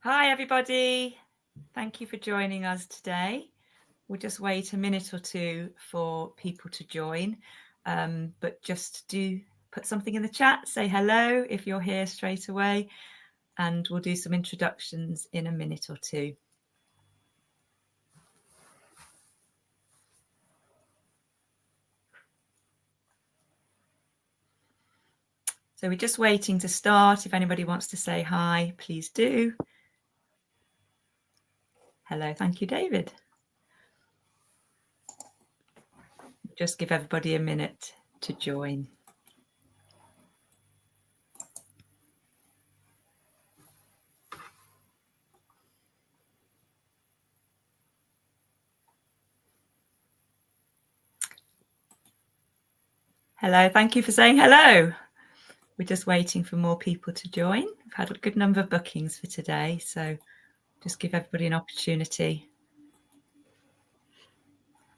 Hi, everybody. Thank you for joining us today. We'll just wait a minute or two for people to join, but just do put something in the chat, say hello if you're here straight away, and we'll do some introductions in a minute or two. So we're just waiting to start. If anybody wants to say hi, please do. Hello, thank you, David. Just give everybody a minute to join. Hello, thank you for saying hello. We're just waiting for more people to join. We've had a good number of bookings for today, so just give everybody an opportunity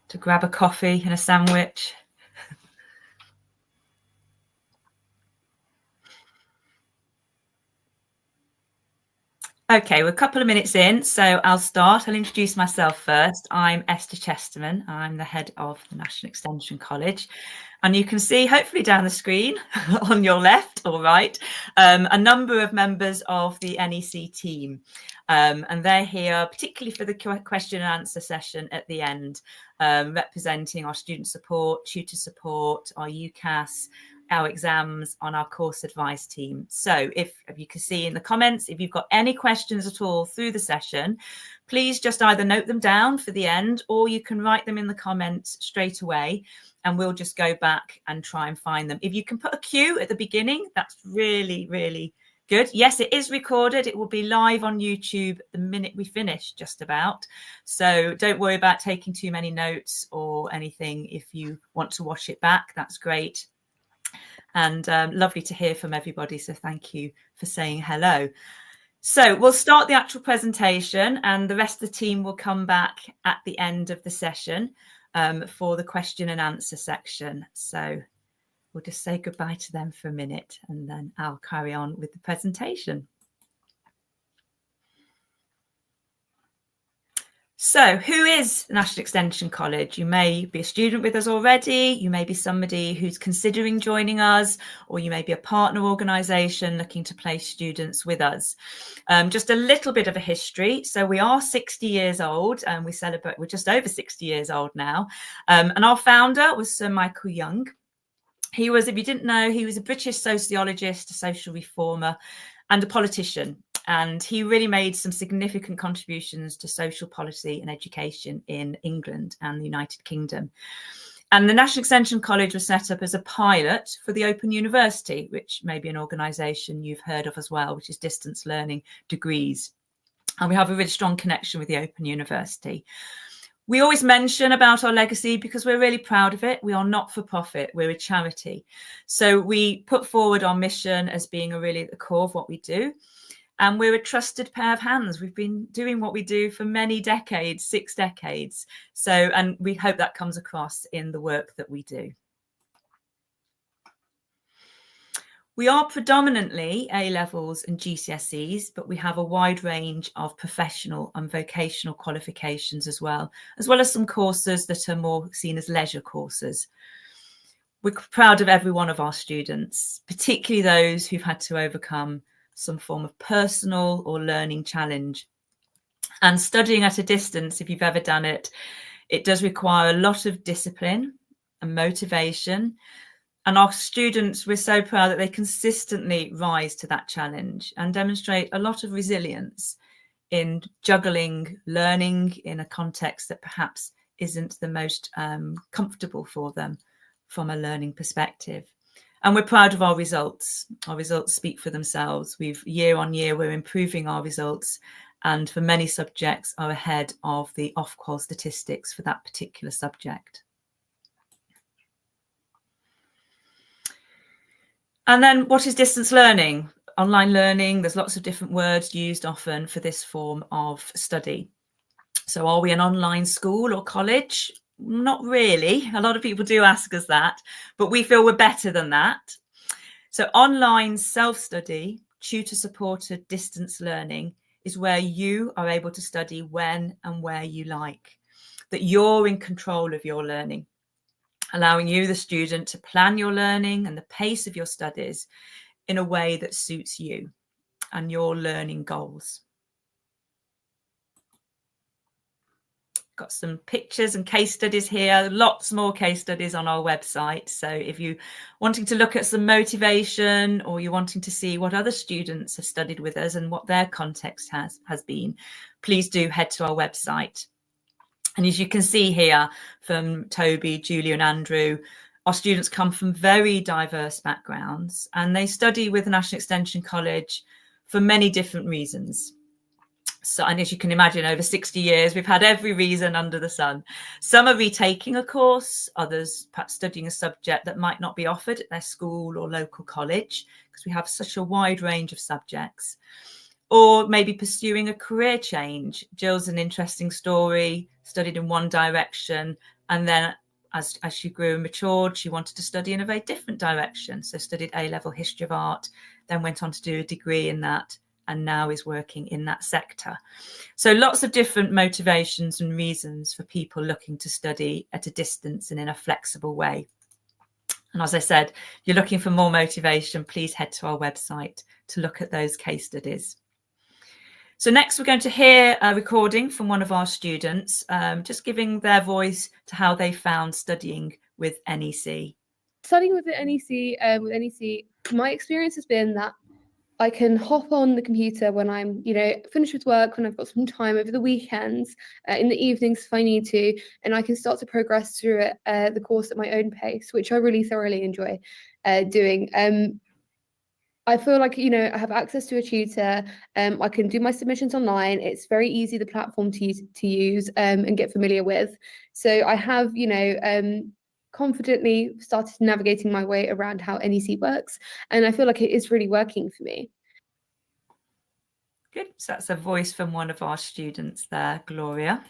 to grab a coffee and a sandwich. Okay, we're a couple of minutes in, so I'll start. I'll introduce myself first. I'm Esther Chesterman. I'm the head of the National Extension College. And you can see, hopefully down the screen on your left or right, a number of members of the NEC team. And they're here particularly for the question and answer session at the end, representing our student support, tutor support, our UCAS, our exams on our course advice team. So if you can see in the comments, if you've got any questions at all through the session, please just either note them down for the end, or you can write them in the comments straight away, and we'll just go back and try and find them. If you can put a cue at the beginning, that's really, really good. Yes, it is recorded. It will be live on YouTube the minute we finish, just about. So don't worry about taking too many notes or anything. If you want to watch it back, that's great. And lovely to hear from everybody. So thank you for saying hello. So we'll start the actual presentation, and the rest of the team will come back at the end of the session for the question and answer section. So we'll just say goodbye to them for a minute, and then I'll carry on with the presentation. So who is National Extension College? You may be a student with us already, you may be somebody who's considering joining us, or you may be a partner organisation looking to place students with us. Just a little bit of a history. So we are 60 years old, and we're just over 60 years old now. And our founder was Sir Michael Young. He was, if you didn't know, he was a British sociologist, a social reformer, and a politician. And he really made some significant contributions to social policy and education in England and the United Kingdom. And the National Extension College was set up as a pilot for the Open University, which may be an organisation you've heard of as well, which is distance learning degrees. And we have a really strong connection with the Open University. We always mention about our legacy because we're really proud of it. We are not for profit. We're a charity. So we put forward our mission as being really at the core of what we do. And we're a trusted pair of hands. We've been doing what we do for many decades, 6 decades. So, and we hope that comes across in the work that we do. We are predominantly A-levels and GCSEs, but we have a wide range of professional and vocational qualifications as well as some courses that are more seen as leisure courses. We're proud of every one of our students, particularly those who've had to overcome some form of personal or learning challenge. And studying at a distance, if you've ever done it, it does require a lot of discipline and motivation. And our students, we're so proud that they consistently rise to that challenge and demonstrate a lot of resilience in juggling learning in a context that perhaps isn't the most comfortable for them from a learning perspective. And we're proud of our results. Our results speak for themselves. Year on year, we're improving our results, and for many subjects are ahead of the Ofqual statistics for that particular subject. And then what is distance learning? Online learning, there's lots of different words used often for this form of study. So are we an online school or college? Not really. A lot of people do ask us that, but we feel we're better than that. So online self-study, tutor-supported distance learning is where you are able to study when and where you like, that you're in control of your learning, allowing you, the student, to plan your learning and the pace of your studies in a way that suits you and your learning goals. Got some pictures and case studies here, lots more case studies on our website. So if you're wanting to look at some motivation, or you're wanting to see what other students have studied with us and what their context has been, please do head to our website. And as you can see here from Toby, Julia and Andrew, our students come from very diverse backgrounds, and they study with the National Extension College for many different reasons. So, and as you can imagine, over 60 years, we've had every reason under the sun. Some are retaking a course, others perhaps studying a subject that might not be offered at their school or local college, because we have such a wide range of subjects. Or maybe pursuing a career change. Jill's an interesting story, studied in one direction, and then as she grew and matured, she wanted to study in a very different direction. So studied A-level history of art, then went on to do a degree in that, and now is working in that sector. So lots of different motivations and reasons for people looking to study at a distance and in a flexible way. And as I said, if you're looking for more motivation, please head to our website to look at those case studies. So next we're going to hear a recording from one of our students, just giving their voice to how they found studying with NEC. Studying with the NEC, my experience has been that I can hop on the computer when I'm, finished with work, when I've got some time over the weekends, in the evenings if I need to, and I can start to progress through the course at my own pace, which I really thoroughly enjoy doing. I feel like, I have access to a tutor. I can do my submissions online. It's very easy, the platform to use and get familiar with. So I have, confidently started navigating my way around how NEC works, and I feel like it is really working for me. Good. So that's a voice from one of our students there, Gloria.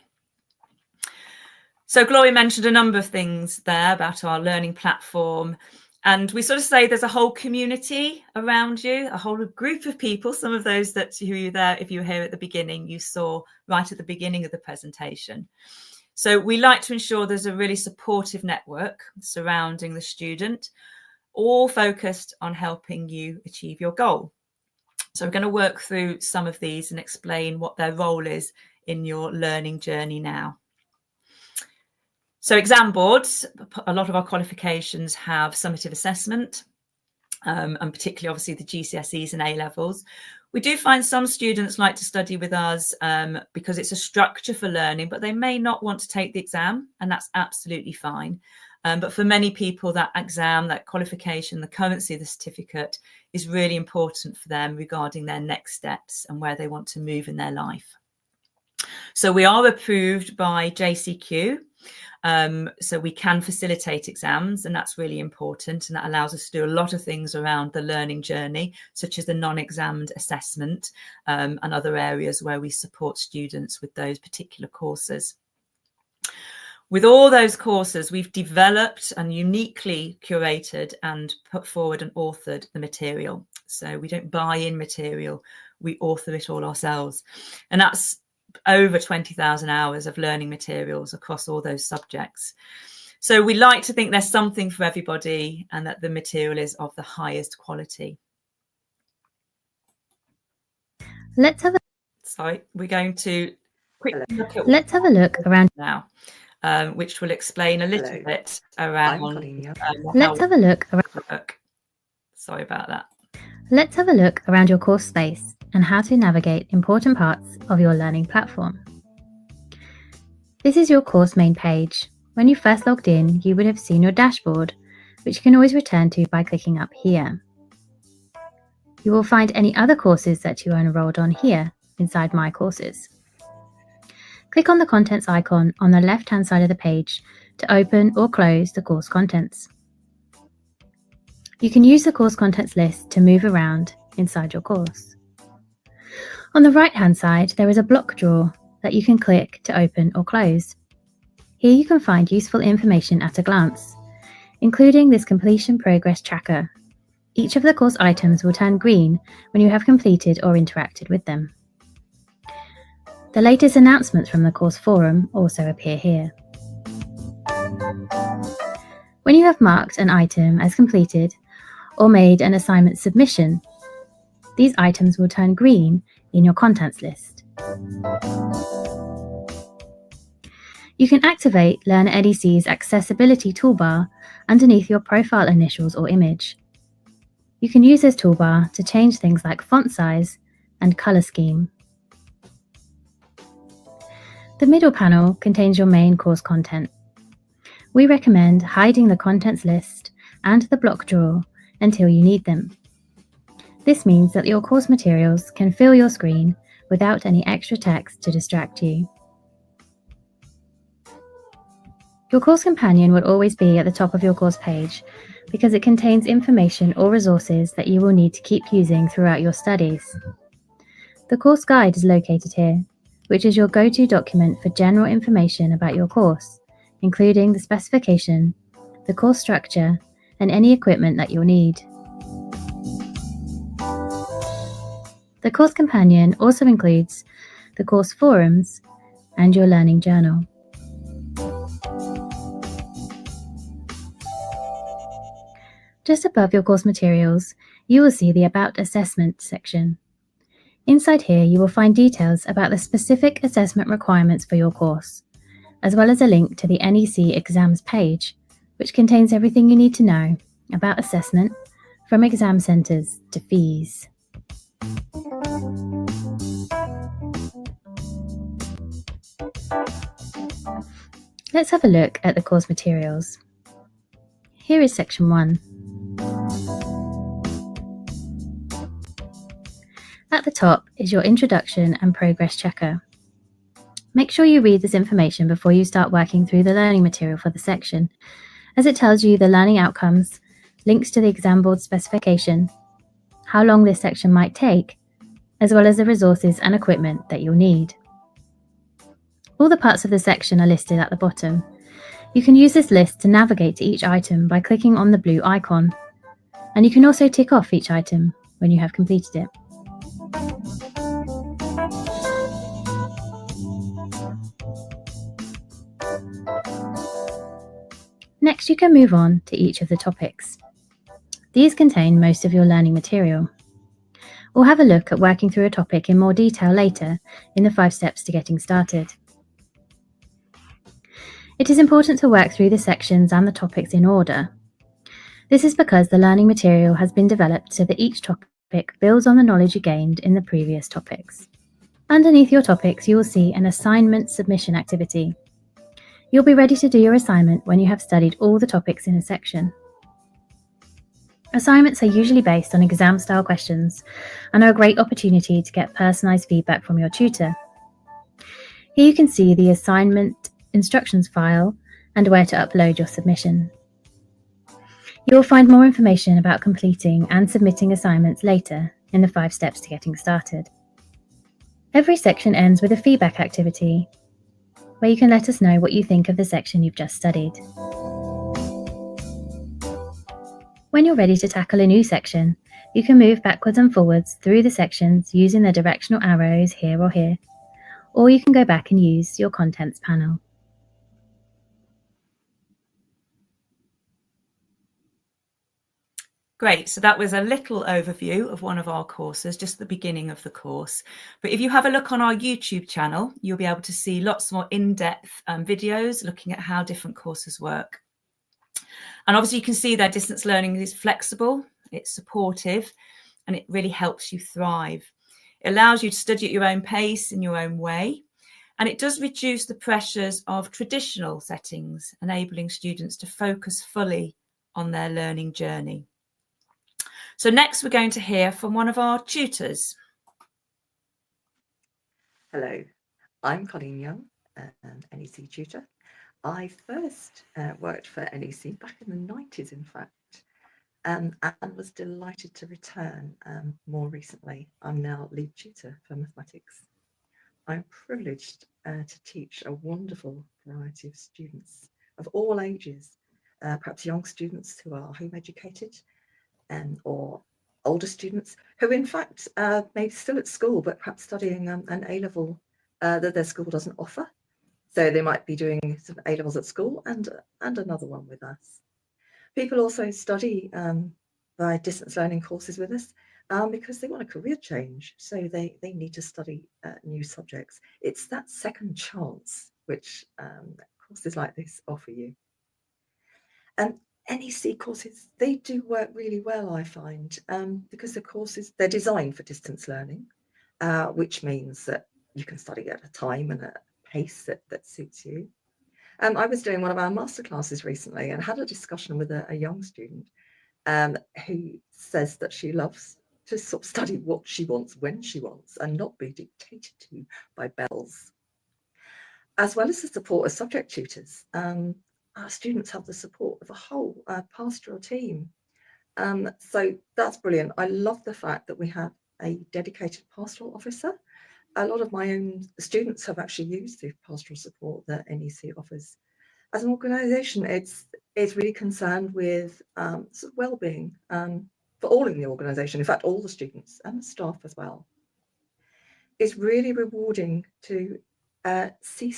So Gloria mentioned a number of things there about our learning platform, and we sort of say there's a whole community around you, a whole group of people. Some of those who you there, if you were here at the beginning, you saw right at the beginning of the presentation. So we like to ensure there's a really supportive network surrounding the student, all focused on helping you achieve your goal. So we're going to work through some of these and explain what their role is in your learning journey now. So exam boards, a lot of our qualifications have summative assessment, and particularly obviously the GCSEs and A-levels. We do find some students like to study with us because it's a structure for learning, but they may not want to take the exam, and that's absolutely fine. But for many people, that exam, that qualification, the currency of the certificate is really important for them regarding their next steps and where they want to move in their life. So we are approved by JCQ. So we can facilitate exams, and that's really important, and that allows us to do a lot of things around the learning journey, such as the non-examined assessment and other areas where we support students with those particular courses. With all those courses, we've developed and uniquely curated and put forward and authored the material. So we don't buy in material, we author it all ourselves, and that's over 20,000 hours of learning materials across all those subjects. So we like to think there's something for everybody and that the material is of the highest quality. Let's have a look around now, which will explain a little bit around Let's have a look around your course space and how to navigate important parts of your learning platform. This is your course main page. When you first logged in, you would have seen your dashboard, which you can always return to by clicking up here. You will find any other courses that you are enrolled on here inside My Courses. Click on the contents icon on the left-hand side of the page to open or close the course contents. You can use the course contents list to move around inside your course. On the right-hand side, there is a block drawer that you can click to open or close. Here you can find useful information at a glance, including this completion progress tracker. Each of the course items will turn green when you have completed or interacted with them. The latest announcements from the course forum also appear here. When you have marked an item as completed or made an assignment submission, these items will turn green in your contents list. You can activate Learner EDC's accessibility toolbar underneath your profile initials or image. You can use this toolbar to change things like font size and color scheme. The middle panel contains your main course content. We recommend hiding the contents list and the block drawer until you need them. This means that your course materials can fill your screen without any extra text to distract you. Your course companion will always be at the top of your course page because it contains information or resources that you will need to keep using throughout your studies. The course guide is located here, which is your go-to document for general information about your course, including the specification, the course structure, and any equipment that you'll need. The course companion also includes the course forums and your learning journal. Just above your course materials, you will see the About Assessment section. Inside here, you will find details about the specific assessment requirements for your course, as well as a link to the NEC exams page, which contains everything you need to know about assessment, from exam centres to fees. Let's have a look at the course materials. Here is section 1. At the top is your introduction and progress checker. Make sure you read this information before you start working through the learning material for the section, as it tells you the learning outcomes, links to the exam board specification, how long this section might take, as well as the resources and equipment that you'll need. All the parts of the section are listed at the bottom. You can use this list to navigate to each item by clicking on the blue icon, and you can also tick off each item when you have completed it. Next, you can move on to each of the topics. These contain most of your learning material. We'll have a look at working through a topic in more detail later in the 5 steps to getting started. It is important to work through the sections and the topics in order. This is because the learning material has been developed so that each topic builds on the knowledge you gained in the previous topics. Underneath your topics, you will see an assignment submission activity. You'll be ready to do your assignment when you have studied all the topics in a section. Assignments are usually based on exam-style questions and are a great opportunity to get personalised feedback from your tutor. Here you can see the assignment instructions file and where to upload your submission. You will find more information about completing and submitting assignments later in the 5 steps to getting started. Every section ends with a feedback activity, where you can let us know what you think of the section you've just studied. When you're ready to tackle a new section, you can move backwards and forwards through the sections using the directional arrows here, or you can go back and use your contents panel. Great, so that was a little overview of one of our courses, just the beginning of the course. But if you have a look on our YouTube channel, you'll be able to see lots more in-depth videos looking at how different courses work. And obviously you can see that distance learning is flexible, it's supportive, and it really helps you thrive. It allows you to study at your own pace in your own way, and it does reduce the pressures of traditional settings, enabling students to focus fully on their learning journey. So next we're going to hear from one of our tutors. Hello, I'm Colleen Young, an NEC tutor. I first worked for NEC back in the 90s, in fact, and was delighted to return more recently. I'm now lead tutor for mathematics. I'm privileged to teach a wonderful variety of students of all ages, perhaps young students who are home educated, or older students who in fact may be still at school but perhaps studying an A-level that their school doesn't offer. So they might be doing sort of A-levels at school and another one with us. People also study by distance learning courses with us because they want a career change. So they need to study new subjects. It's that second chance which courses like this offer you. And NEC courses, they do work really well, I find, because the courses, they're designed for distance learning, which means that you can study at a time and a pace that suits you. I was doing one of our masterclasses recently and had a discussion with a young student who says that she loves to sort of study what she wants when she wants and not be dictated to by bells. As well as the support of subject tutors, our students have the support of a whole pastoral team. So that's brilliant. I love the fact that we have a dedicated pastoral officer. A lot of my own students have actually used the pastoral support that NEC offers. As an organisation, it's really concerned with sort of well-being for all in the organisation. In fact, all the students and the staff as well. It's really rewarding to see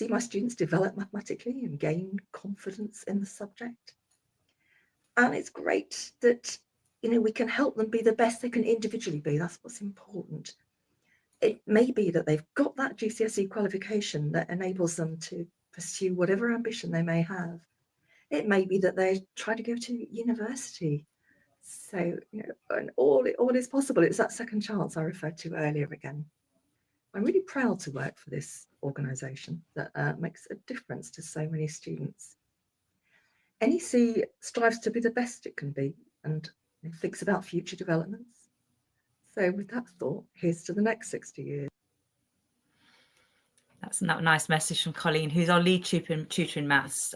my students develop mathematically and gain confidence in the subject. And it's great that, you know, we can help them be the best they can individually be. That's what's important. It may be that they've got that GCSE qualification that enables them to pursue whatever ambition they may have. It may be that they try to go to university. So, you know, and all is possible. It's that second chance I referred to earlier again. I'm really proud to work for this organisation that makes a difference to so many students. NEC strives to be the best it can be and thinks about future developments. So with that thought, here's to the next 60 years. That's a nice message from Colleen, who's our lead tutor in maths.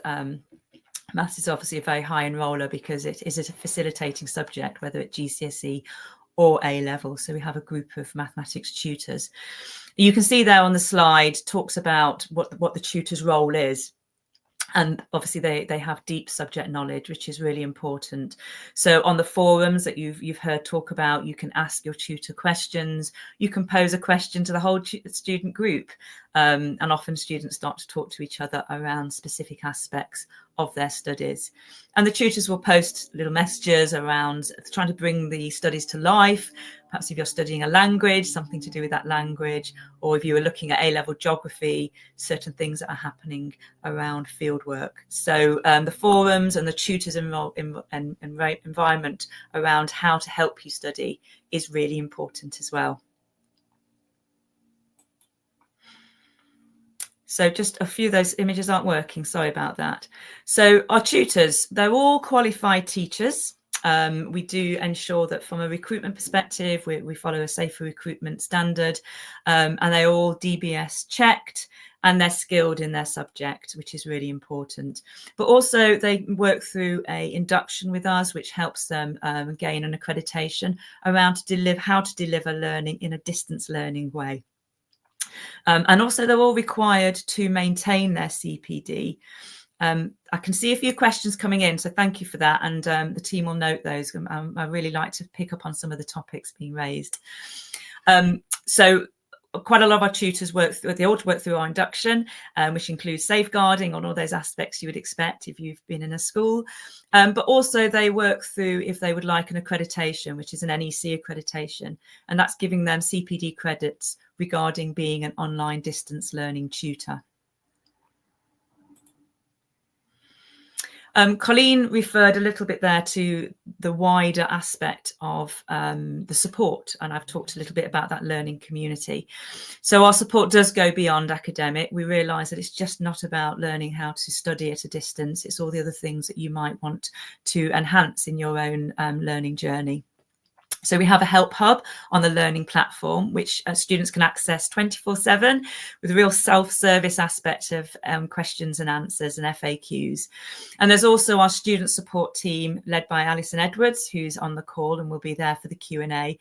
Maths is obviously a very high enroller because it is a facilitating subject, whether it's GCSE or A-level. So we have a group of mathematics tutors. You can see there on the slide talks about what the tutor's role is. And obviously they have deep subject knowledge, which is really important. So on the forums that you've heard talk about, you can ask your tutor questions. You can pose a question to the whole student group. And often students start to talk to each other around specific aspects of their studies. And the tutors will post little messages around trying to bring the studies to life. Perhaps if you're studying a language, something to do with that language, or if you were looking at A-level geography, certain things that are happening around fieldwork. So the forums and the tutors environment around how to help you study is really important as well. So just a few of those images aren't working. Sorry about that. So our tutors, they're all qualified teachers. We do ensure that from a recruitment perspective, we follow a safer recruitment standard, and they're all DBS checked and they're skilled in their subject, which is really important. But also they work through a induction with us, which helps them gain an accreditation around how to deliver learning in a distance learning way. And also they're all required to maintain their CPD. I can see a few questions coming in, so thank you for that. And the team will note those. I really like to pick up on some of the topics being raised. So quite a lot of our tutors work through our induction, which includes safeguarding on all those aspects you would expect if you've been in a school. But also they work through if they would like an accreditation, which is an NEC accreditation, and that's giving them CPD credits regarding being an online distance learning tutor. Colleen referred a little bit there to the wider aspect of the support, and I've talked a little bit about that learning community. So our support does go beyond academic. We realise that it's just not about learning how to study at a distance. It's all the other things that you might want to enhance in your own learning journey. So we have a help hub on the learning platform, which students can access 24/7 with a real self-service aspect of questions and answers and FAQs. And there's also our student support team led by Alison Edwards, who's on the call and will be there for the Q&A,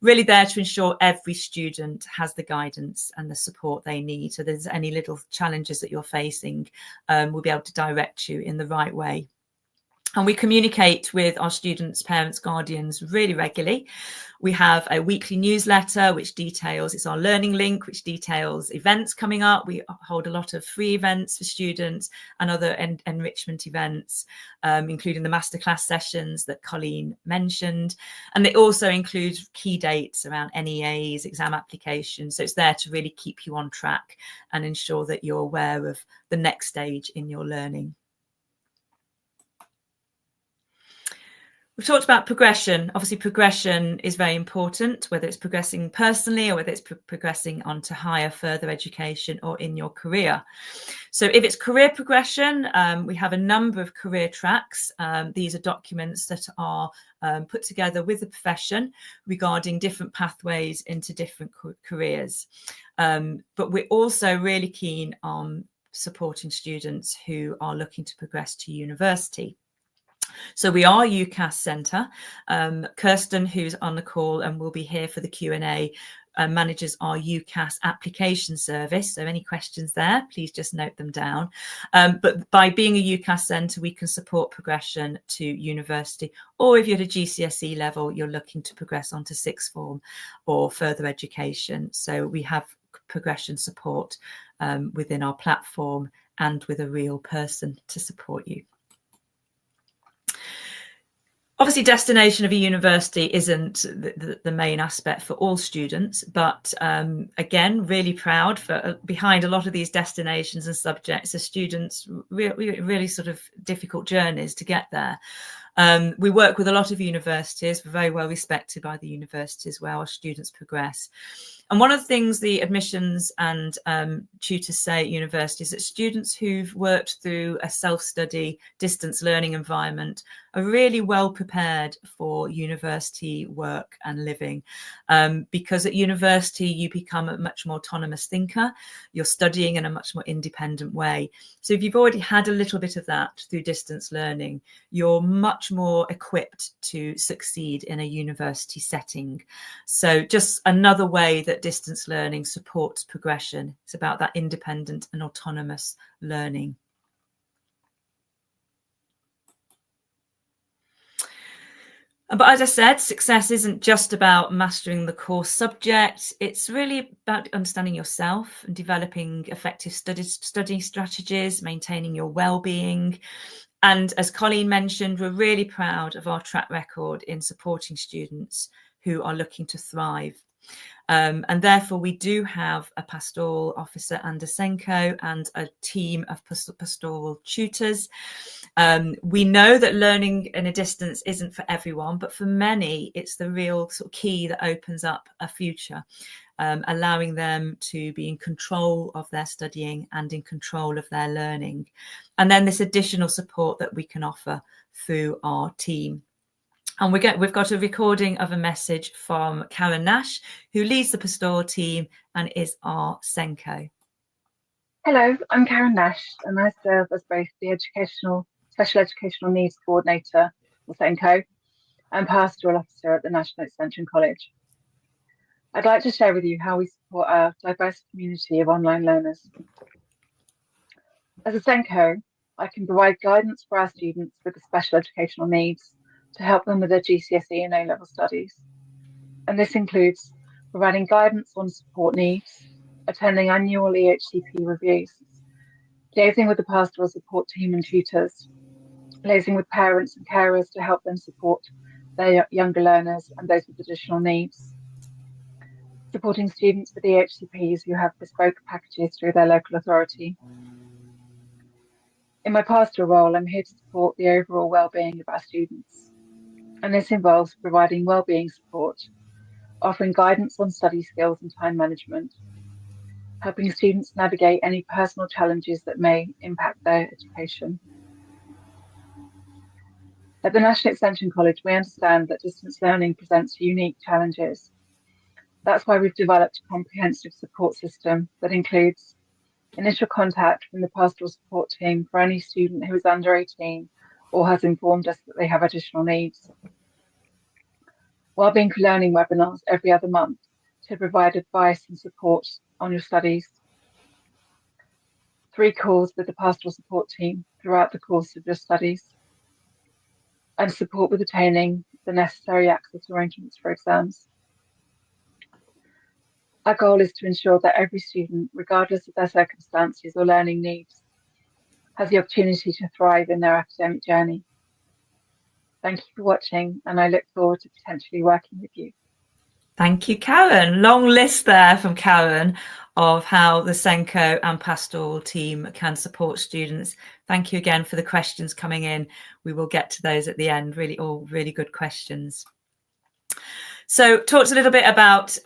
really there to ensure every student has the guidance and the support they need. So there's any little challenges that you're facing, we'll be able to direct you in the right way. And we communicate with our students, parents, guardians really regularly. We have a weekly newsletter which details, it's our learning link, which details events coming up. We hold a lot of free events for students and other enrichment events, including the masterclass sessions that Colleen mentioned. And they also include key dates around NEAs, exam applications. So it's there to really keep you on track and ensure that you're aware of the next stage in your learning. We've talked about progression. Obviously, progression is very important, whether it's progressing personally or whether it's progressing onto higher further education or in your career. So if it's career progression, we have a number of career tracks. These are documents that are put together with the profession regarding different pathways into different careers. But we're also really keen on supporting students who are looking to progress to university. So we are UCAS Centre. Kirsten, who's on the call and will be here for the Q&A, manages our UCAS application service. So any questions there, please just note them down. But by being a UCAS centre, we can support progression to university, or if you're at a GCSE level, you're looking to progress onto sixth form or further education. So we have progression support within our platform and with a real person to support you. Obviously, destination of a university isn't the main aspect for all students, but again, really proud for behind a lot of these destinations and subjects are students' really sort of difficult journeys to get there. We work with a lot of universities. We're very well respected by the universities where our students progress. And one of the things the admissions and tutors say at universities is that students who've worked through a self-study distance learning environment are really well prepared for university work and living, because at university you become a much more autonomous thinker. You're studying in a much more independent way. So if you've already had a little bit of that through distance learning, you're much more equipped to succeed in a university setting. So just another way that distance learning supports progression. It's about that independent and autonomous learning. But as I said, success isn't just about mastering the core subject. It's really about understanding yourself and developing effective study strategies, maintaining your well-being. And as Colleen mentioned, we're really proud of our track record in supporting students who are looking to thrive. And therefore, we do have a pastoral officer and a SENCO and a team of pastoral tutors. We know that learning in a distance isn't for everyone, but for many, it's the real sort of key that opens up a future, allowing them to be in control of their studying and in control of their learning. And then this additional support that we can offer through our team. And we've got a recording of a message from Karen Nash, who leads the pastoral team and is our SENCO. Hello, I'm Karen Nash, and I serve as both the Special Educational Needs Coordinator, or SENCO, and Pastoral Officer at the National Extension College. I'd like to share with you how we support our diverse community of online learners. As a SENCO, I can provide guidance for our students with the special educational needs to help them with their GCSE and A-level studies. And this includes providing guidance on support needs, attending annual EHCP reviews, liaising with the pastoral support team and tutors, liaising with parents and carers to help them support their younger learners and those with additional needs, supporting students with EHCPs who have bespoke packages through their local authority. In my pastoral role, I'm here to support the overall well-being of our students. And this involves providing well-being support, offering guidance on study skills and time management, helping students navigate any personal challenges that may impact their education. At the National Extension College, we understand that distance learning presents unique challenges. That's why we've developed a comprehensive support system that includes initial contact from the pastoral support team for any student who is under 18 or has informed us that they have additional needs. Wellbeing for Learning webinars every other month to provide advice and support on your studies. 3 calls with the pastoral support team throughout the course of your studies. and support with attaining the necessary access arrangements for exams. Our goal is to ensure that every student, regardless of their circumstances or learning needs, has the opportunity to thrive in their academic journey. Thank you for watching, and I look forward to potentially working with you. Thank you, Karen. Long list there from Karen of how the SENCO and Pastoral team can support students. Thank you again for the questions coming in. We will get to those at the end. Really, all really good questions. So talked a little bit about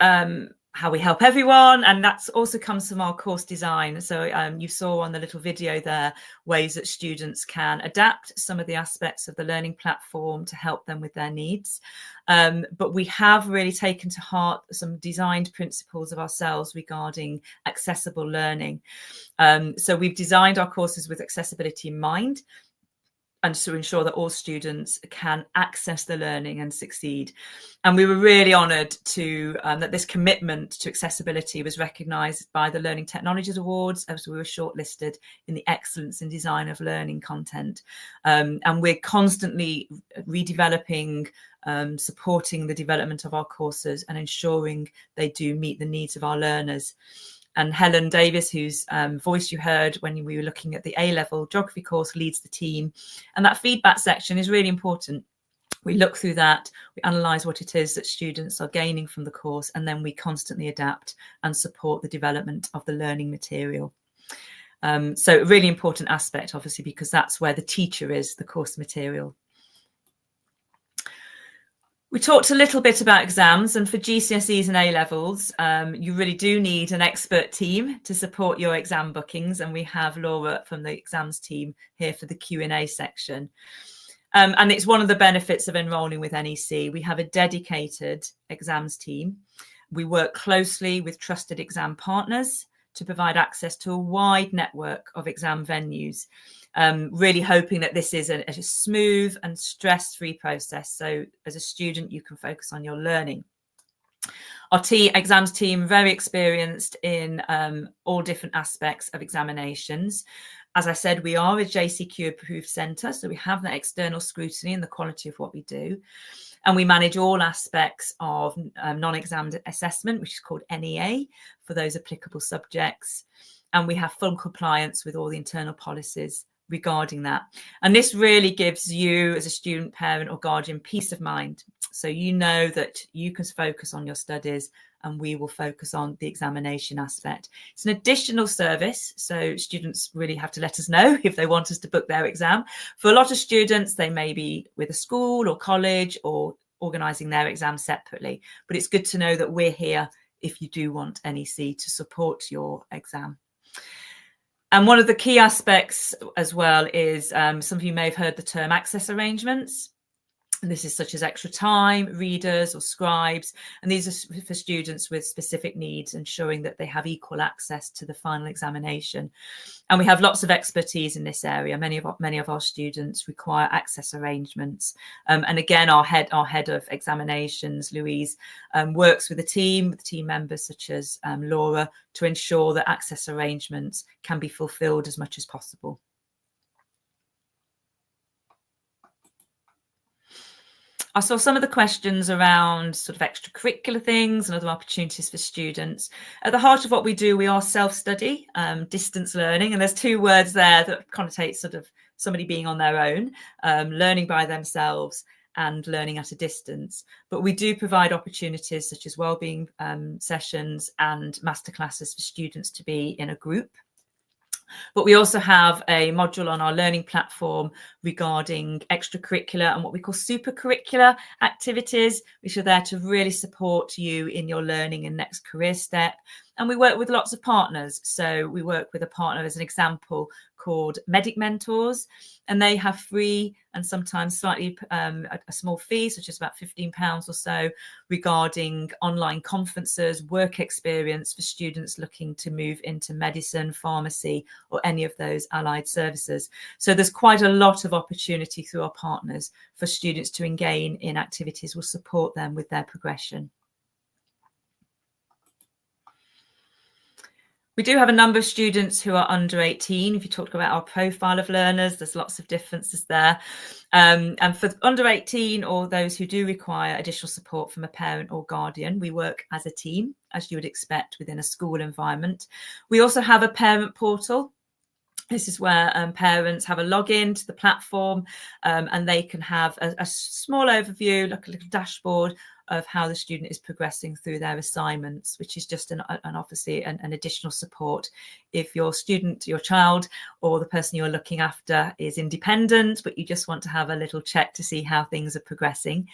how we help everyone, and that's also comes from our course design. So you saw on the little video there ways that students can adapt some of the aspects of the learning platform to help them with their needs. But we have really taken to heart some designed principles of ourselves regarding accessible learning. So we've designed our courses with accessibility in mind, and to ensure that all students can access the learning and succeed. And we were really honoured to that this commitment to accessibility was recognised by the Learning Technologies Awards, as we were shortlisted in the Excellence in Design of Learning content. And we're constantly redeveloping, supporting the development of our courses and ensuring they do meet the needs of our learners. And Helen Davis, whose voice you heard when we were looking at the A-level geography course, leads the team. And that feedback section is really important. We look through that, we analyse what it is that students are gaining from the course, and then we constantly adapt and support the development of the learning material. So a really important aspect, obviously, because that's where the teacher is, the course material. We talked a little bit about exams, and for GCSEs and A-levels, you really do need an expert team to support your exam bookings, and we have Laura from the exams team here for the Q&A section. And it's one of the benefits of enrolling with NEC. We have a dedicated exams team. We work closely with trusted exam partners to provide access to a wide network of exam venues. Really hoping that this is a smooth and stress-free process. So as a student, you can focus on your learning. Our exams team, very experienced in all different aspects of examinations. As I said, we are a JCQ approved centre, so we have that external scrutiny and the quality of what we do. And we manage all aspects of non-exam assessment, which is called NEA, for those applicable subjects. And we have full compliance with all the internal policies regarding that. And this really gives you as a student, parent or guardian peace of mind. So you know that you can focus on your studies and we will focus on the examination aspect. It's an additional service, so students really have to let us know if they want us to book their exam. For a lot of students, they may be with a school or college or organising their exam separately, but it's good to know that we're here if you do want NEC to support your exam. And one of the key aspects as well is, some of you may have heard the term access arrangements. And this is such as extra time, readers or scribes. And these are for students with specific needs, ensuring that they have equal access to the final examination. And we have lots of expertise in this area. Many of our students require access arrangements. And again, our head of examinations, Louise, works with team members such as Laura to ensure that access arrangements can be fulfilled as much as possible. I saw some of the questions around sort of extracurricular things and other opportunities for students. At the heart of what we do, we are self-study, distance learning, and there's two words there that connotate sort of somebody being on their own, learning by themselves and learning at a distance. But we do provide opportunities such as wellbeing sessions and masterclasses for students to be in a group. But we also have a module on our learning platform regarding extracurricular and what we call supercurricular activities, which are there to really support you in your learning and next career step. And we work with lots of partners. So we work with a partner, as an example, called Medic Mentors, and they have free and sometimes slightly a small fee, such as about £15 or so, regarding online conferences, work experience for students looking to move into medicine, pharmacy, or any of those allied services. So there's quite a lot of opportunity through our partners for students to engage in activities will support them with their progression. We do have a number of students who are under 18. If you talk about our profile of learners, there's lots of differences there. And for under 18 or those who do require additional support from a parent or guardian, we work as a team, as you would expect within a school environment. We also have a parent portal. This is where parents have a login to the platform, and they can have a small overview, like a little dashboard of how the student is progressing through their assignments, which is just obviously an additional support if your student, your child, or the person you're looking after is independent, but you just want to have a little check to see how things are progressing.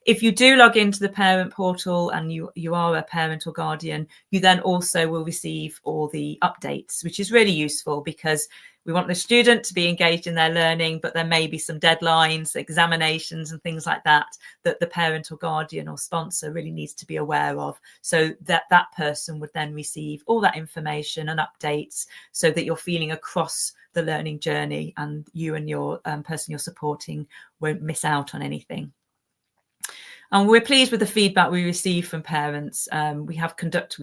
If you do log into the parent portal and you are a parent or guardian, you then also will receive all the updates, which is really useful because we want the student to be engaged in their learning, but there may be some deadlines, examinations and things like that the parent or guardian or sponsor really needs to be aware of, so that that person would then receive all that information and updates so that you're feeling across the learning journey and you and your person you're supporting won't miss out on anything. And we're pleased with the feedback we receive from parents. We conduct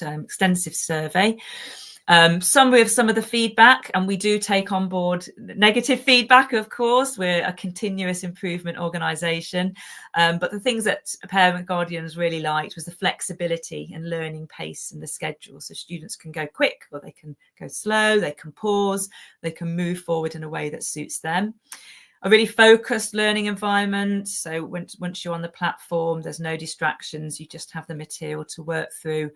extensive survey. Some of the feedback, and we do take on board negative feedback, of course. We're a continuous improvement organisation. But the things that parent guardians really liked was the flexibility and learning pace and the schedule. So students can go quick or they can go slow, they can pause, they can move forward in a way that suits them. A really focused learning environment. So once you're on the platform, there's no distractions. You just have the material to work through.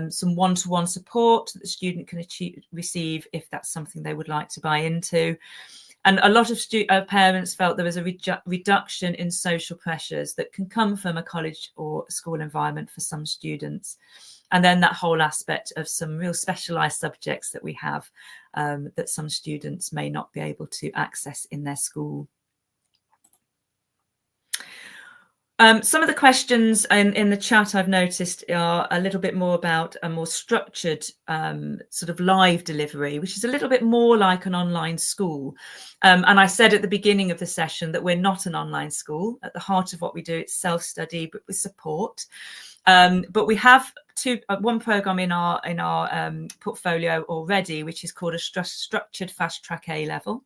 Some one-to-one support that the student can receive if that's something they would like to buy into. And a lot of parents felt there was a reduction in social pressures that can come from a college or school environment for some students. And then that whole aspect of some real specialised subjects that we have that some students may not be able to access in their school. Some of the questions in the chat I've noticed are a little bit more about a more structured sort of live delivery, which is a little bit more like an online school. And I said at the beginning of the session that we're not an online school. At the heart of what we do, it's self-study, but with support. But we have one program in our portfolio already, which is called a structured fast track A level.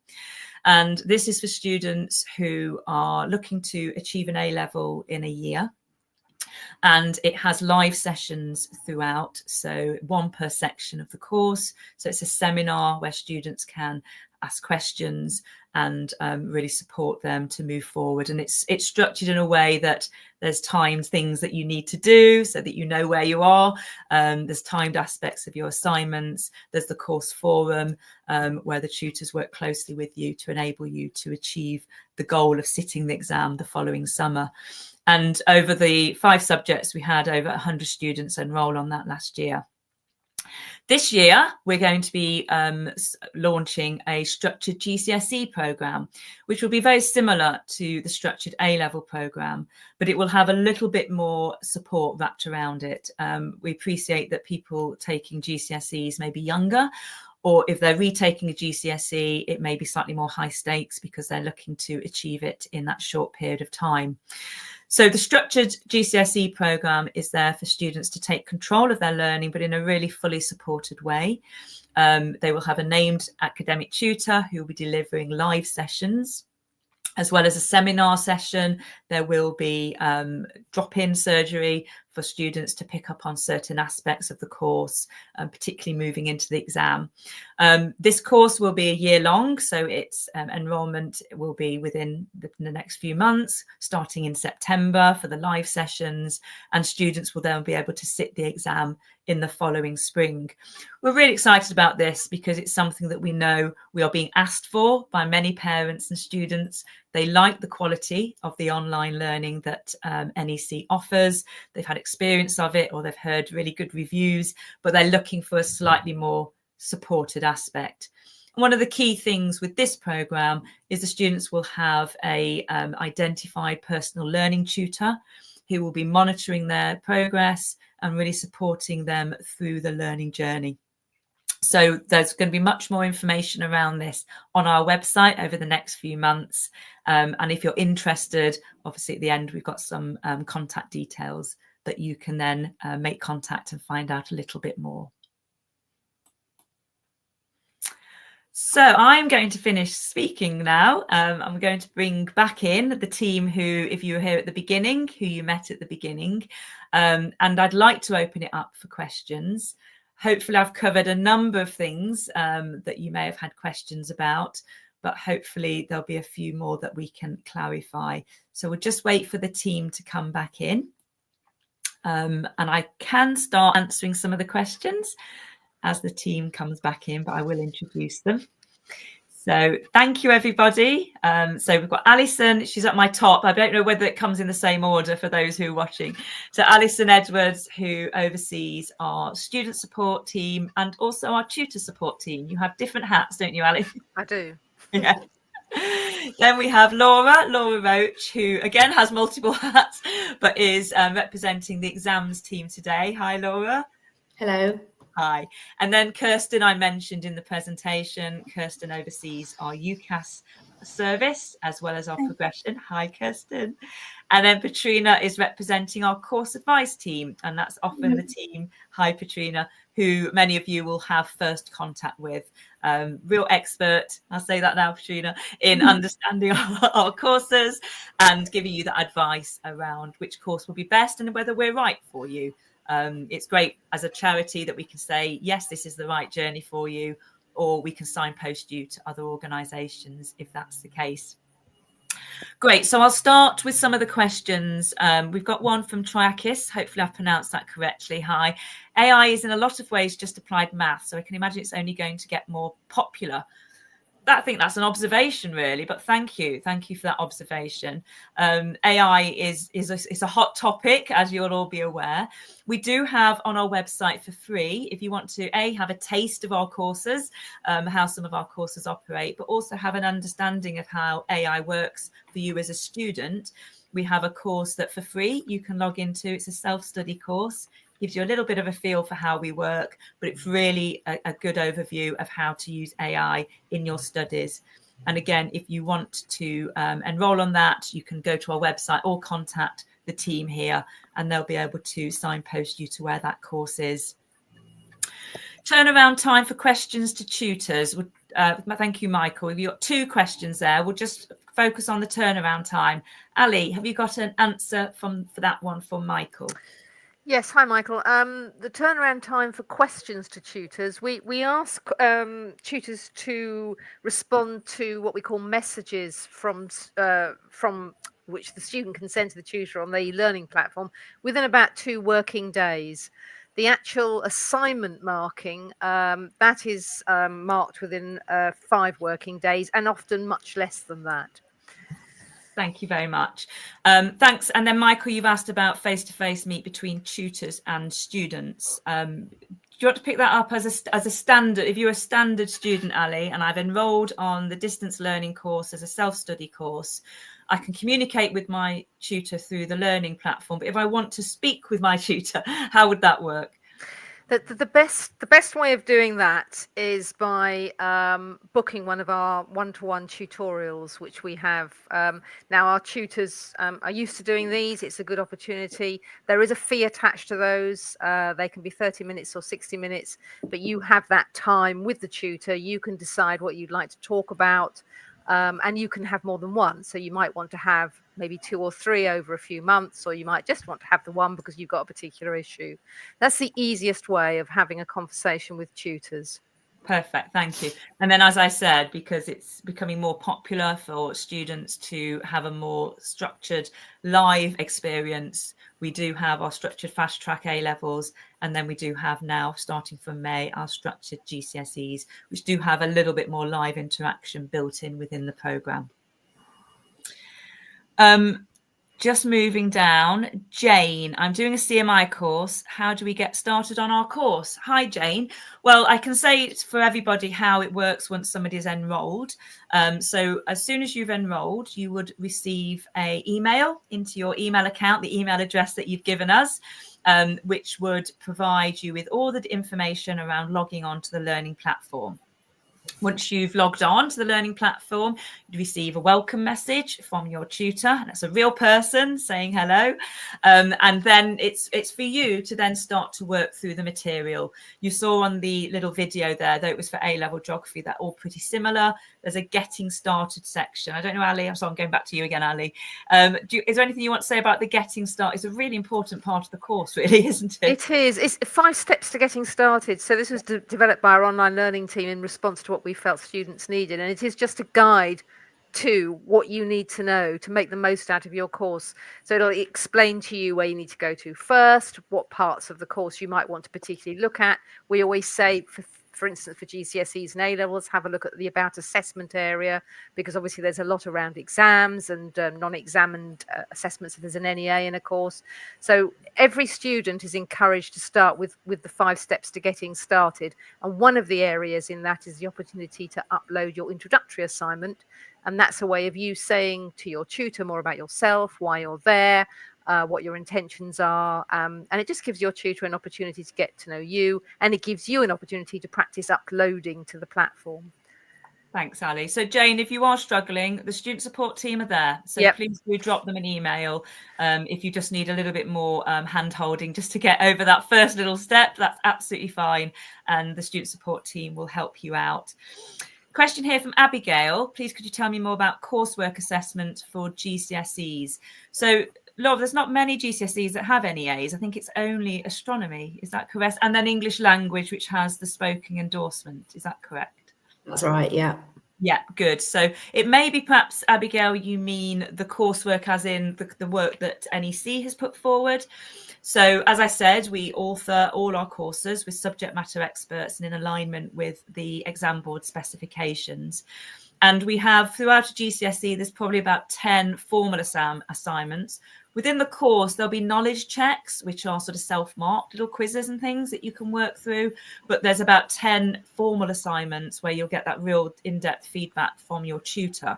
And this is for students who are looking to achieve an A level in a year. And it has live sessions throughout, so one per section of the course. So it's a seminar where students can ask questions and really support them to move forward. And it's structured in a way that there's timed things that you need to do so that you know where you are. There's timed aspects of your assignments. There's the course forum where the tutors work closely with you to enable you to achieve the goal of sitting the exam the following summer. And over the 5 subjects, we had over 100 students enroll on that last year. This year, we're going to be launching a structured GCSE programme, which will be very similar to the structured A-level programme, but it will have a little bit more support wrapped around it. We appreciate that people taking GCSEs may be younger, or if they're retaking a GCSE, it may be slightly more high stakes because they're looking to achieve it in that short period of time. So the structured GCSE programme is there for students to take control of their learning, but in a really fully supported way. They will have a named academic tutor who will be delivering live sessions, as well as a seminar session. There will be drop-in surgery for students to pick up on certain aspects of the course, particularly moving into the exam. This course will be a year long, so its enrolment will be within the next few months, starting in September for the live sessions, and students will then be able to sit the exam in the following spring. We're really excited about this because it's something that we know we are being asked for by many parents and students. They like the quality of the online learning that NEC offers. They've had experience of it, or they've heard really good reviews, but they're looking for a slightly more supported aspect. One of the key things with this programme is the students will have a identified personal learning tutor who will be monitoring their progress and really supporting them through the learning journey. So there's going to be much more information around this on our website over the next few months. And if you're interested, obviously at the end, we've got some contact details that you can then make contact and find out a little bit more. So I'm going to finish speaking now. I'm going to bring back in the team who, if you were here at the beginning, who you met at the beginning, and I'd like to open it up for questions. Hopefully I've covered a number of things that you may have had questions about, but hopefully there'll be a few more that we can clarify. So we'll just wait for the team to come back in. And I can start answering some of the questions as the team comes back in, but I will introduce them. So thank you, everybody. So we've got Alison, she's at my top. I don't know whether it comes in the same order for those who are watching. So Alison Edwards, who oversees our student support team and also our tutor support team. You have different hats, don't you, Alice? I do. Yeah. Then we have Laura Roach, who again has multiple hats, but is representing the exams team today. Hi, Laura. Hello. Hi. And then Kirsten, I mentioned in the presentation, Kirsten oversees our UCAS service as well as our progression. Hi, Kirsten. And then Patrina is representing our course advice team, and that's often the team, hi Patrina, who many of you will have first contact with. Real expert, I'll say that now, Patrina, in understanding our courses and giving you the advice around which course will be best and whether we're right for you. It's great as a charity that we can say, yes, this is the right journey for you, or we can signpost you to other organisations if that's the case. Great. So I'll start with some of the questions. We've got one from Triakis. Hopefully I've pronounced that correctly. Hi. AI is in a lot of ways just applied math, so I can imagine it's only going to get more popular. I think that's an observation, really, but thank you for that observation. AI is a hot topic, as you'll all be aware. We do have on our website for free, if you want to have a taste of our courses, how some of our courses operate, but also have an understanding of how AI works for you as a student. We have a course that for free you can log into. It's a self-study course. Gives you a little bit of a feel for how we work, but it's really a good overview of how to use AI in your studies. And again, if you want to enroll on that, you can go to our website or contact the team here and they'll be able to signpost you to where that course is. Turnaround time for questions to tutors. Thank you, Michael. We've got 2 questions there. We'll just focus on the turnaround time. Ali, have you got an answer for that one from Michael? Yes, hi Michael. The turnaround time for questions to tutors, we ask tutors to respond to what we call messages from which the student can send to the tutor on the e-learning platform within about 2 working days. The actual assignment marking, that is marked within 5 working days and often much less than that. Thank you very much. Thanks. And then, Michael, you've asked about face-to-face meet between tutors and students. Do you want to pick that up as a standard? If you're a standard student, Ali, and I've enrolled on the distance learning course as a self-study course, I can communicate with my tutor through the learning platform. But if I want to speak with my tutor, how would that work? The best way of doing that is by booking one of our one-to-one tutorials, which we have. Now, our tutors are used to doing these. It's a good opportunity. There is a fee attached to those. They can be 30 minutes or 60 minutes, but you have that time with the tutor. You can decide what you'd like to talk about. And you can have more than one. So you might want to have maybe 2 or 3 over a few months, or you might just want to have the one because you've got a particular issue. That's the easiest way of having a conversation with tutors. Perfect, thank you. And then, as I said, because it's becoming more popular for students to have a more structured live experience, we do have our structured fast track A levels, and then we do have now, starting from May, our structured GCSEs, which do have a little bit more live interaction built in within the programme. Just moving down, Jane, I'm doing a CMI course. How do we get started on our course? Hi, Jane. Well, I can say for everybody how it works once somebody is enrolled. So as soon as you've enrolled, you would receive an email into your email account, the email address that you've given us, which would provide you with all the information around logging on to the learning platform. Once you've logged on to the learning platform, you receive a welcome message from your tutor. That's a real person saying hello. And then it's for you to then start to work through the material. You saw on the little video there, though it was for A-level geography, they're all pretty similar. There's a getting started section. I don't know, Ali, I'm sorry, I'm going back to you again, Ali. Is there anything you want to say about the getting started? It's a really important part of the course, really, isn't it? It is. It's 5 steps to getting started. So this was developed by our online learning team in response to what we felt students needed. And it is just a guide to what you need to know to make the most out of your course. So it'll explain to you where you need to go to first, what parts of the course you might want to particularly look at. We always say, for instance, for GCSEs and A-levels, have a look at the about assessment area, because obviously there's a lot around exams and non-examined assessments if there's an NEA in a course. So every student is encouraged to start with the 5 steps to getting started. And one of the areas in that is the opportunity to upload your introductory assignment. And that's a way of you saying to your tutor more about yourself, why you're there, what your intentions are, and it just gives your tutor an opportunity to get to know you, and it gives you an opportunity to practice uploading to the platform. Thanks, Ali. So Jane, if you are struggling, the student support team are there. So please do drop them an email if you just need a little bit more hand-holding just to get over that first little step. That's absolutely fine. And the student support team will help you out. Question here from Abigail. Please, could you tell me more about coursework assessment for GCSEs? So, Laura, there's not many GCSEs that have NEAs. I think it's only astronomy. Is that correct? And then English language, which has the spoken endorsement. Is that correct? That's right, yeah. Yeah, good. So it may be perhaps, Abigail, you mean the coursework as in the work that NEC has put forward. So as I said, we author all our courses with subject matter experts and in alignment with the exam board specifications. And we have throughout a GCSE, there's probably about 10 formal assignments. Within the course, there'll be knowledge checks, which are sort of self-marked little quizzes and things that you can work through. But there's about 10 formal assignments where you'll get that real in-depth feedback from your tutor.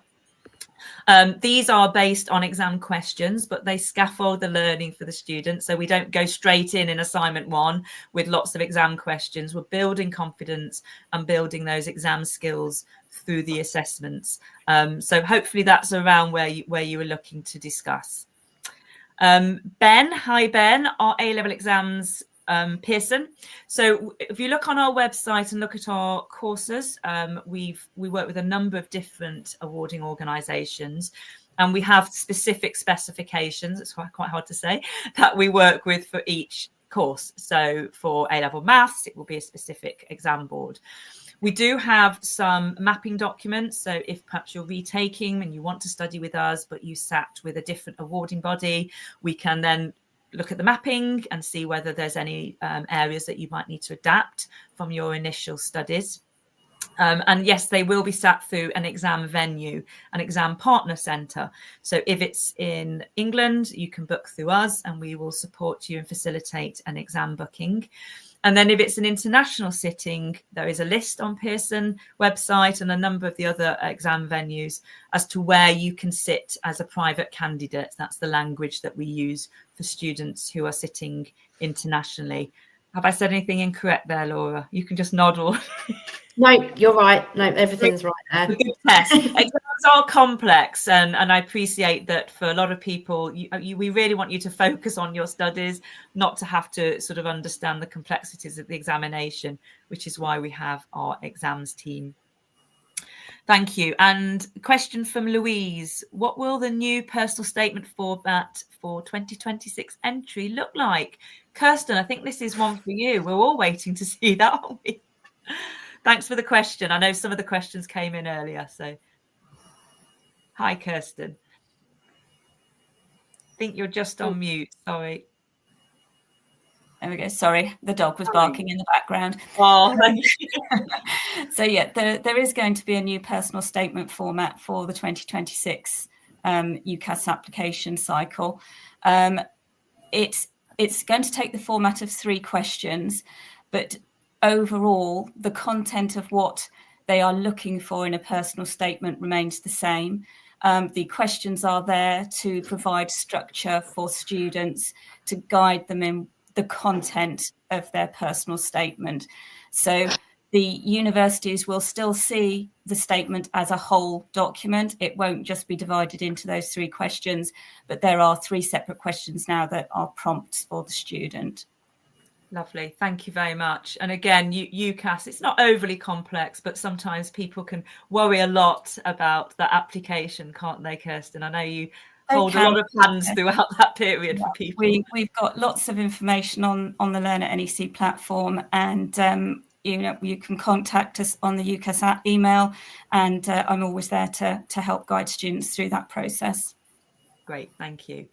These are based on exam questions, but they scaffold the learning for the students. So we don't go straight in assignment 1 with lots of exam questions. We're building confidence and building those exam skills through the assessments. So hopefully that's around where you were looking to discuss. Ben, hi Ben, our A-level exams Pearson. So if you look on our website and look at our courses, we work with a number of different awarding organisations, and we have specific specifications, it's quite hard to say, that we work with for each course. So for A-level maths, it will be a specific exam board. We do have some mapping documents. So if perhaps you're retaking and you want to study with us, but you sat with a different awarding body, we can then look at the mapping and see whether there's any areas that you might need to adapt from your initial studies. And yes, they will be sat through an exam venue, an exam partner centre. So if it's in England, you can book through us and we will support you and facilitate an exam booking. And then if it's an international sitting, there is a list on Pearson website and a number of the other exam venues as to where you can sit as a private candidate. That's the language that we use for students who are sitting internationally. Have I said anything incorrect there, Laura? You can just nod or... No, you're right. No, everything's right there. Good test. Exams are complex, and I appreciate that for a lot of people, we really want you to focus on your studies, not to have to sort of understand the complexities of the examination, which is why we have our exams team. Thank you. And question from Louise. What will the new personal statement format for 2026 entry look like? Kirsten, I think this is one for you. We're all waiting to see that, aren't we? Thanks for the question. I know some of the questions came in earlier. So, hi, Kirsten. I think you're just on mute. Sorry. There we go. Sorry, the dog was barking in the background. Oh, thank you. So yeah, there is going to be a new personal statement format for the 2026 UCAS application cycle. It's going to take the format of 3 questions, but overall, the content of what they are looking for in a personal statement remains the same. The questions are there to provide structure for students, to guide them in the content of their personal statement. So the universities will still see the statement as a whole document. It won't just be divided into those 3 questions, but there are 3 separate questions now that are prompts for the student. Lovely. Thank you very much. And again, UCAS, it's not overly complex, but sometimes people can worry a lot about the application, can't they, Kirsten? I know you hold a lot of hands throughout that period for people. We've got lots of information on the Learn at NEC platform, and you can contact us on the UCAS email, and I'm always there to help guide students through that process. Great, thank you.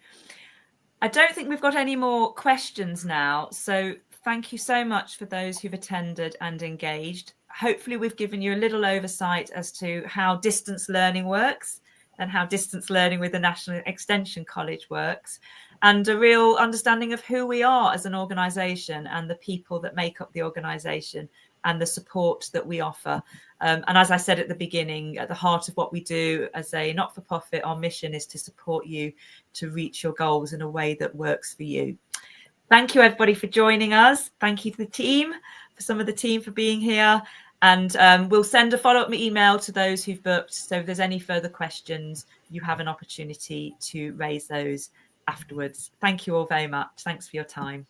I don't think we've got any more questions now, so thank you so much for those who've attended and engaged. Hopefully we've given you a little oversight as to how distance learning works and how distance learning with the National Extension College works, and a real understanding of who we are as an organisation and the people that make up the organisation and the support that we offer. And as I said at the beginning, at the heart of what we do as a not-for-profit, our mission is to support you to reach your goals in a way that works for you. Thank you, everybody, for joining us. Thank you to the team, for some of the team for being here. And we'll send a follow-up email to those who've booked. So if there's any further questions, you have an opportunity to raise those afterwards. Thank you all very much. Thanks for your time.